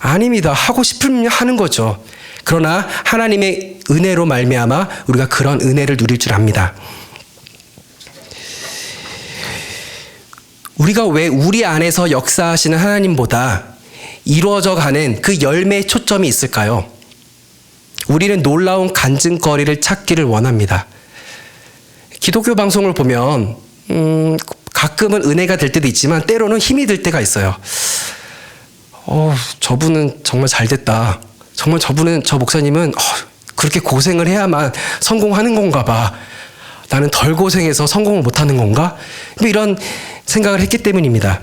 아닙니다. 하고 싶으면 하는 거죠. 그러나 하나님의 은혜로 말미암아 우리가 그런 은혜를 누릴 줄 압니다. 우리가 왜 우리 안에서 역사하시는 하나님보다 이루어져 가는 그 열매의 초점이 있을까요? 우리는 놀라운 간증거리를 찾기를 원합니다. 기독교 방송을 보면 가끔은 은혜가 될 때도 있지만 때로는 힘이 들 때가 있어요. 저분은 정말 잘 됐다. 정말 저 목사님은 그렇게 고생을 해야만 성공하는 건가 봐. 나는 덜 고생해서 성공을 못하는 건가? 이런 생각을 했기 때문입니다.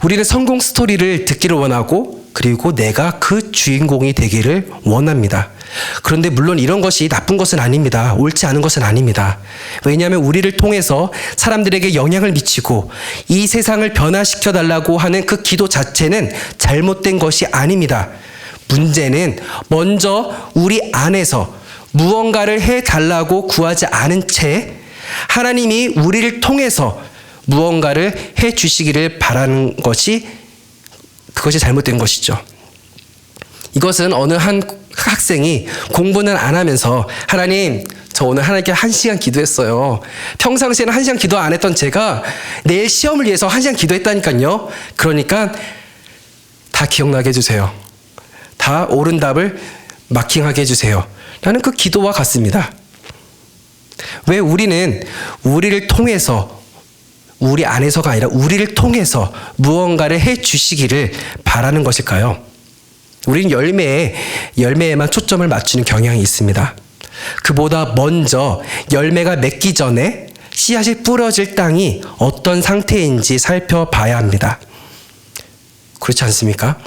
우리는 성공 스토리를 듣기를 원하고 그리고 내가 그 주인공이 되기를 원합니다. 그런데 물론 이런 것이 나쁜 것은 아닙니다. 옳지 않은 것은 아닙니다. 왜냐하면 우리를 통해서 사람들에게 영향을 미치고 이 세상을 변화시켜 달라고 하는 그 기도 자체는 잘못된 것이 아닙니다. 문제는 먼저 우리 안에서 무언가를 해달라고 구하지 않은 채 하나님이 우리를 통해서 무언가를 해주시기를 바라는 것이, 그것이 잘못된 것이죠. 이것은 어느 한 학생이 공부는 안 하면서 하나님, 저 오늘 하나님께 1시간 기도했어요. 평상시에는 1시간 기도 안 했던 제가 내일 시험을 위해서 1시간 기도했다니까요. 그러니까 다 기억나게 해주세요. 다 옳은 답을 마킹하게 해주세요. 라는 그 기도와 같습니다. 왜 우리는 우리를 통해서, 우리 안에서가 아니라 우리를 통해서 무언가를 해주시기를 바라는 것일까요? 우리는 열매에만 초점을 맞추는 경향이 있습니다. 그보다 먼저 열매가 맺기 전에 씨앗이 뿌려질 땅이 어떤 상태인지 살펴봐야 합니다. 그렇지 않습니까?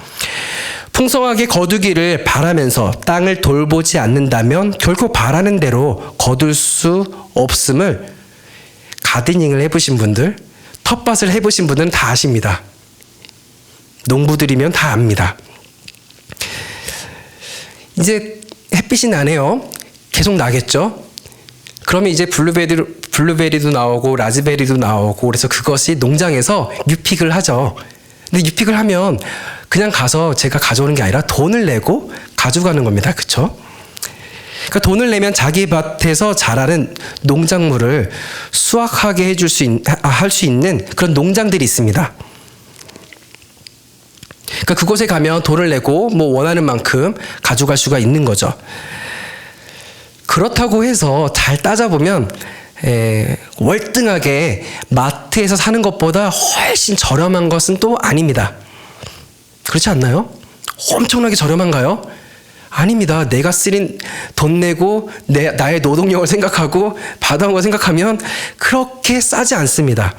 풍성하게 거두기를 바라면서 땅을 돌보지 않는다면 결코 바라는 대로 거둘 수 없음을 가드닝을 해보신 분들, 텃밭을 해보신 분들은 다 아십니다. 농부들이면 다 압니다. 이제 햇빛이 나네요. 계속 나겠죠? 그러면 이제 블루베리도 나오고 라즈베리도 나오고 그래서 그것이 농장에서 유픽을 하죠. 근데 유픽을 하면 그냥 가서 제가 가져오는 게 아니라 돈을 내고 가져가는 겁니다. 그렇죠? 그러니까 돈을 내면 자기 밭에서 자라는 농작물을 수확하게 할 수 있는 그런 농장들이 있습니다. 그러니까 그곳에 가면 돈을 내고 뭐 원하는 만큼 가져갈 수가 있는 거죠. 그렇다고 해서 잘 따져보면 월등하게 마트에서 사는 것보다 훨씬 저렴한 것은 또 아닙니다. 그렇지 않나요? 엄청나게 저렴한가요? 아닙니다. 내가 쓰린 돈 내고 나의 노동력을 생각하고 받아온 걸 생각하면 그렇게 싸지 않습니다.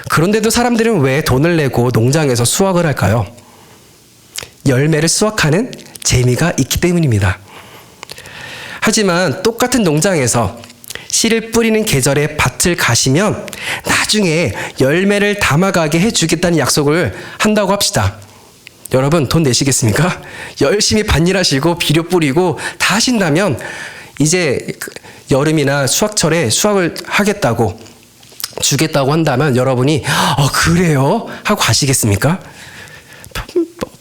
그런데도 사람들은 왜 돈을 내고 농장에서 수확을 할까요? 열매를 수확하는 재미가 있기 때문입니다. 하지만 똑같은 농장에서 씨를 뿌리는 계절에 밭을 가시면 나중에 열매를 담아가게 해주겠다는 약속을 한다고 합시다. 여러분 돈 내시겠습니까? 열심히 밭일하시고 비료 뿌리고 다 하신다면 이제 여름이나 수확철에 수확을 하겠다고 주겠다고 한다면 여러분이 그래요? 하고 가시겠습니까?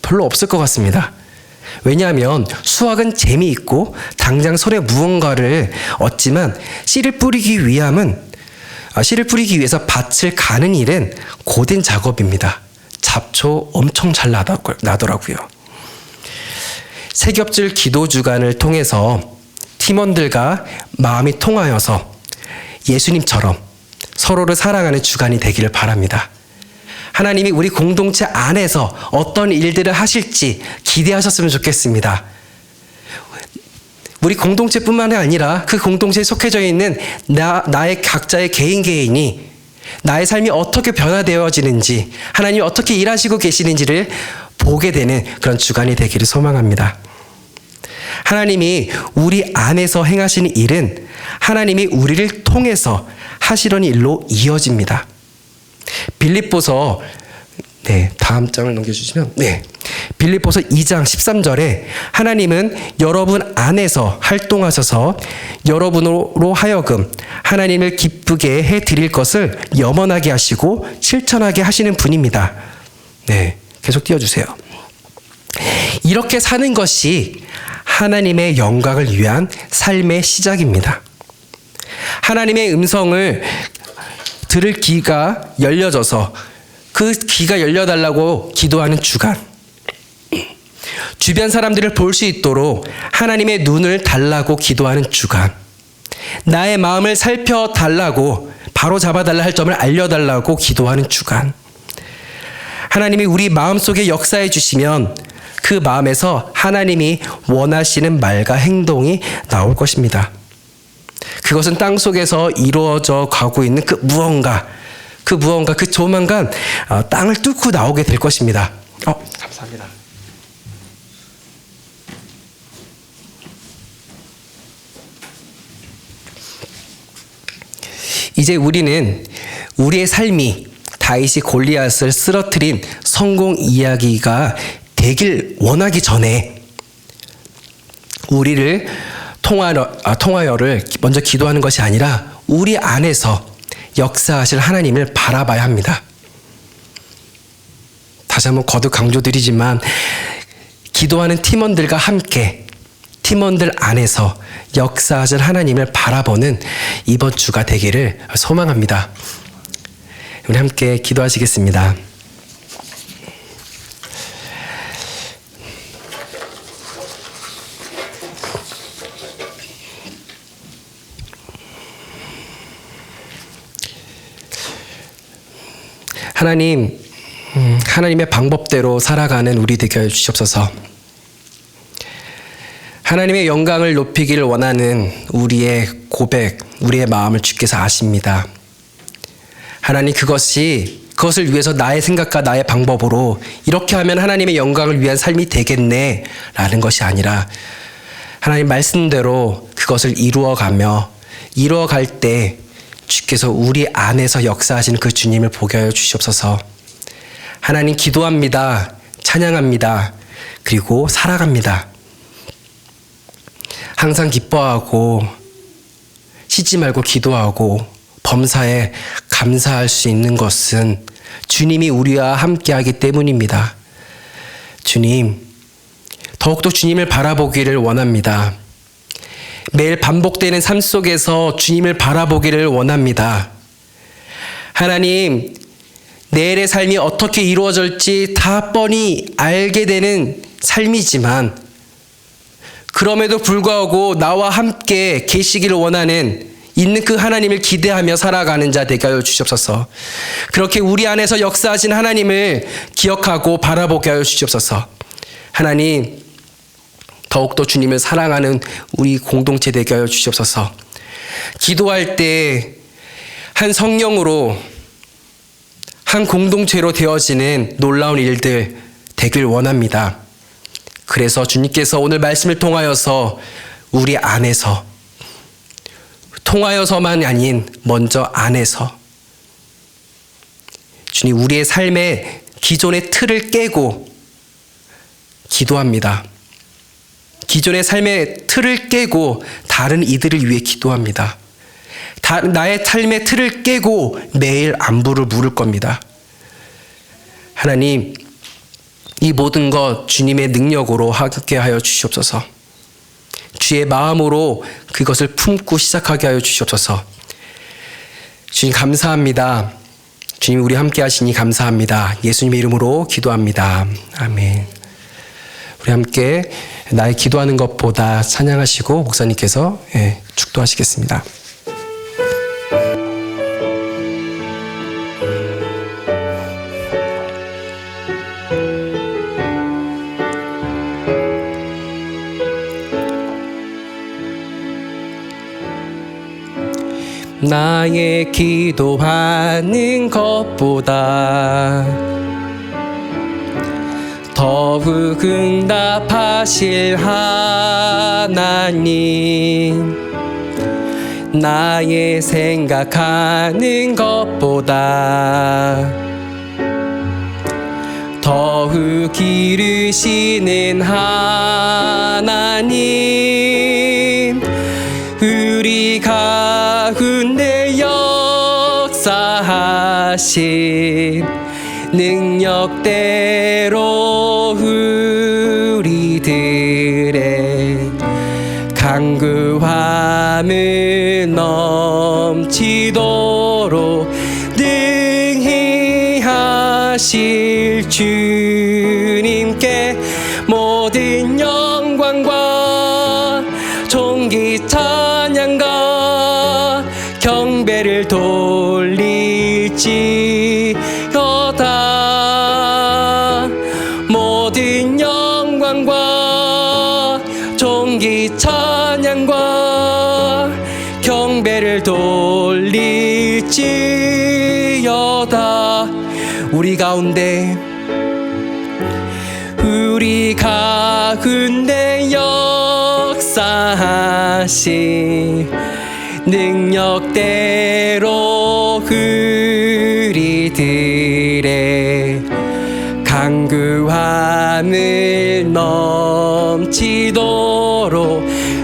별로 없을 것 같습니다. 왜냐하면 수확은 재미있고 당장 손에 무언가를 얻지만 씨를 뿌리기 위해서 밭을 가는 일은 고된 작업입니다. 잡초 엄청 잘 나더라고요. 세겹질 기도 주간을 통해서 팀원들과 마음이 통하여서 예수님처럼 서로를 사랑하는 주간이 되기를 바랍니다. 하나님이 우리 공동체 안에서 어떤 일들을 하실지 기대하셨으면 좋겠습니다. 우리 공동체뿐만 아니라 그 공동체에 속해져 있는 나의 각자의 개인이 나의 삶이 어떻게 변화되어지는지 하나님이 어떻게 일하시고 계시는지를 보게 되는 그런 주간이 되기를 소망합니다. 하나님이 우리 안에서 행하시는 일은 하나님이 우리를 통해서 하시려는 일로 이어집니다. 빌립보서 다음 장을 넘겨주시면 빌립보서 2장 13절에 하나님은 여러분 안에서 활동하셔서 여러분으로 하여금 하나님을 기쁘게 해드릴 것을 염원하게 하시고 실천하게 하시는 분입니다. 계속 띄워주세요. 이렇게 사는 것이 하나님의 영광을 위한 삶의 시작입니다. 하나님의 음성을 들을 귀가 열려져서 그 귀가 열려달라고 기도하는 주간, 주변 사람들을 볼 수 있도록 하나님의 눈을 달라고 기도하는 주간, 나의 마음을 살펴달라고 바로 잡아달라 할 점을 알려달라고 기도하는 주간, 하나님이 우리 마음속에 역사해 주시면 그 마음에서 하나님이 원하시는 말과 행동이 나올 것입니다. 그것은 땅 속에서 이루어져 가고 있는 그 무언가 그 조만간 땅을 뚫고 나오게 될 것입니다. 감사합니다. 이제 우리는 우리의 삶이 다윗이 골리앗을 쓰러뜨린 성공 이야기가 되길 원하기 전에 우리를 통하여를 먼저 기도하는 것이 아니라 우리 안에서 역사하실 하나님을 바라봐야 합니다. 다시 한번 거듭 강조드리지만 기도하는 팀원들과 함께 팀원들 안에서 역사하실 하나님을 바라보는 이번 주가 되기를 소망합니다. 우리 함께 기도하시겠습니다. 하나님, 하나님의 방법대로 살아가는 우리 되게 해주시옵소서. 하나님의 영광을 높이기를 원하는 우리의 고백, 우리의 마음을 주께서 아십니다. 하나님, 그것을 위해서 나의 생각과 나의 방법으로 이렇게 하면 하나님의 영광을 위한 삶이 되겠네 라는 것이 아니라 하나님 말씀대로 그것을 이루어갈 때 주께서 우리 안에서 역사하시는 그 주님을 보게 하여 주시옵소서. 하나님 기도합니다. 찬양합니다. 그리고 살아갑니다. 항상 기뻐하고 쉬지 말고 기도하고 범사에 감사할 수 있는 것은 주님이 우리와 함께하기 때문입니다. 주님, 더욱더 주님을 바라보기를 원합니다. 매일 반복되는 삶 속에서 주님을 바라보기를 원합니다. 하나님, 내일의 삶이 어떻게 이루어질지 다 뻔히 알게 되는 삶이지만 그럼에도 불구하고 나와 함께 계시기를 원하는 있는 그 하나님을 기대하며 살아가는 자 되게 하여 주시옵소서. 그렇게 우리 안에서 역사하신 하나님을 기억하고 바라보게 하여 주시옵소서. 하나님, 더욱더 주님을 사랑하는 우리 공동체 되게 하여 주시옵소서. 기도할 때 한 성령으로 한 공동체로 되어지는 놀라운 일들 되길 원합니다. 그래서 주님께서 오늘 말씀을 통하여서 우리 안에서 통하여서만이 아닌 먼저 안에서 주님 우리의 삶의 기존의 틀을 깨고 기도합니다. 기존의 삶의 틀을 깨고 다른 이들을 위해 기도합니다. 나의 삶의 틀을 깨고 매일 안부를 물을 겁니다. 하나님, 이 모든 것 주님의 능력으로 하게 하여 주시옵소서. 주의 마음으로 그것을 품고 시작하게 하여 주시옵소서. 주님 감사합니다. 주님 우리 함께 하시니 감사합니다. 예수님의 이름으로 기도합니다. 아멘. 우리 함께 나의 기도하는 것보다 찬양하시고 목사님께서 축도하시겠습니다. 나의 기도하는 것보다 더욱 응답하실 하나님, 나의 생각하는 것보다 더욱 이루시는 하나님, 우리 가운데 역사하신 능력대로 우리들의 간구함을 넘치도록 능히 하실 주님께 모든 영광과 존귀 찬양과 경배를 돌릴지어다. 모든 영광과 존귀 찬양과 경배를 돌릴지어다. 우리 가운데 역사하신 능력대로 우리들의 간구함을 넘치도록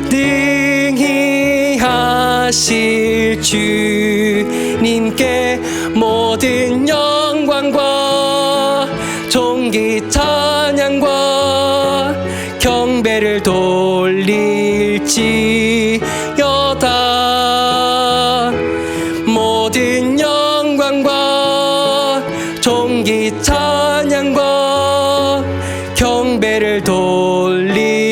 능히 하실 주님께 모든 영광과 존귀 찬양과 경배를 돌릴지어다. 모든 영광과 존귀 찬양과 경배를 돌릴지어다.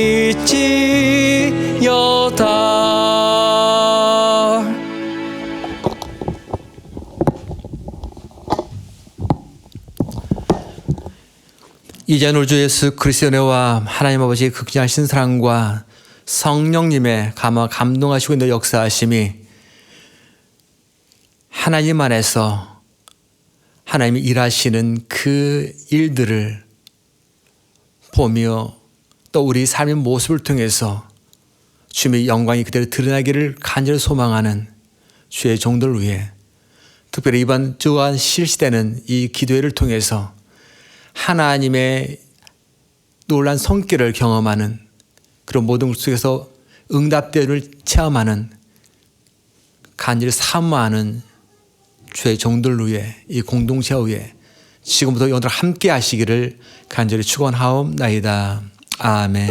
이제는 우리 주 예수 그리스도의 은혜와 하나님 아버지의 극진하신 사랑과 성령님의 감동하시고 있는 역사하심이 하나님 안에서 하나님이 일하시는 그 일들을 보며 또 우리 삶의 모습을 통해서 주님의 영광이 그대로 드러나기를 간절히 소망하는 주의 종들을 위해 특별히 이번 주간 실시되는 이 기도회를 통해서 하나님의 놀란 손길을 경험하는 그런 모든 것 속에서 응답대를 체험하는 간절히 사모하는 주의 종들 위해 이 공동체 위해 지금부터 오늘 함께 하시기를 간절히 축원하옵나이다. 아멘.